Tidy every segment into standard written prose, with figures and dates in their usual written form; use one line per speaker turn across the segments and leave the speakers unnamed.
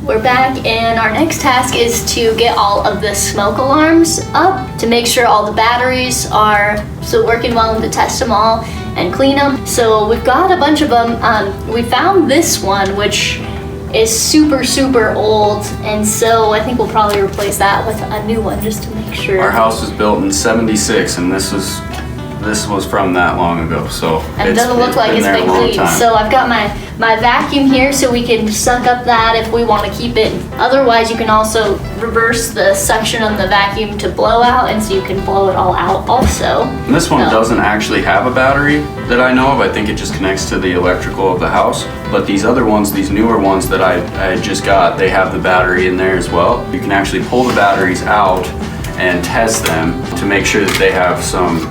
We're back, and our next task is to get all of the smoke alarms up to make sure all the batteries are still working well and to test them all and clean them. So we've got a bunch of them. We found this one, which is super old, and so I think we'll probably replace that with a new one just to make sure.
Our house was built in '76, and this was from that long ago, so
and it doesn't look like it's been cleaned. So I've got my vacuum here so we can suck up that if we want to keep it. Otherwise, you can also reverse the suction on the vacuum to blow out, and so you can blow it all out also.
And this one doesn't actually have a battery that I know of. I think it just connects to the electrical of the house. But these other ones, these newer ones that I just got, they have the battery in there as well. You can actually pull the batteries out and test them to make sure that they have some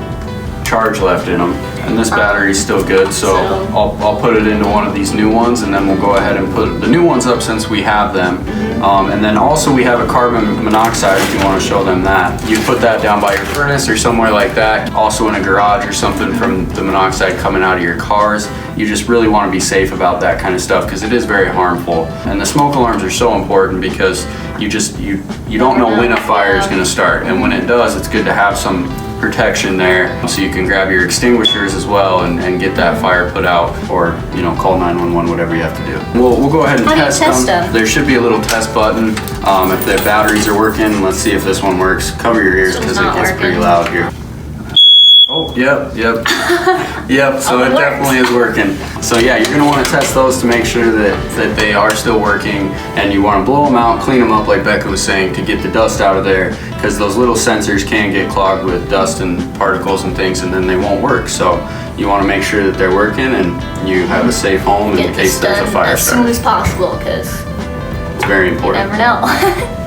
charge left in them, and this battery is still good, so I'll put it into one of these new ones, and then we'll go ahead and put the new ones up since we have them. And then also we have a carbon monoxide if you want to show them that. You put that down by your furnace or somewhere like that, also in a garage or something, from the monoxide coming out of your cars. You just really want to be safe about that kind of stuff because it is very harmful. And the smoke alarms are so important because you don't know when a fire is going to start, and when it does, it's good to have some protection there so you can grab your extinguishers as well and get that fire put out, or call 911, whatever you have to do. We'll go ahead and test them. There should be a little test button if the batteries are working. Let's see if this one works. Cover your ears because it gets pretty loud here. Oh, yep. Yep, so it definitely is working. So yeah, you're gonna want to test those to make sure that they are still working, and you want to blow them out, clean them up like Becca was saying, to get the dust out of there, because those little sensors can get clogged with dust and particles and things, and then they won't work. So you want to make sure that they're working and you have a safe home in case there's a fire
as soon as possible, because
it's very important.
You never know.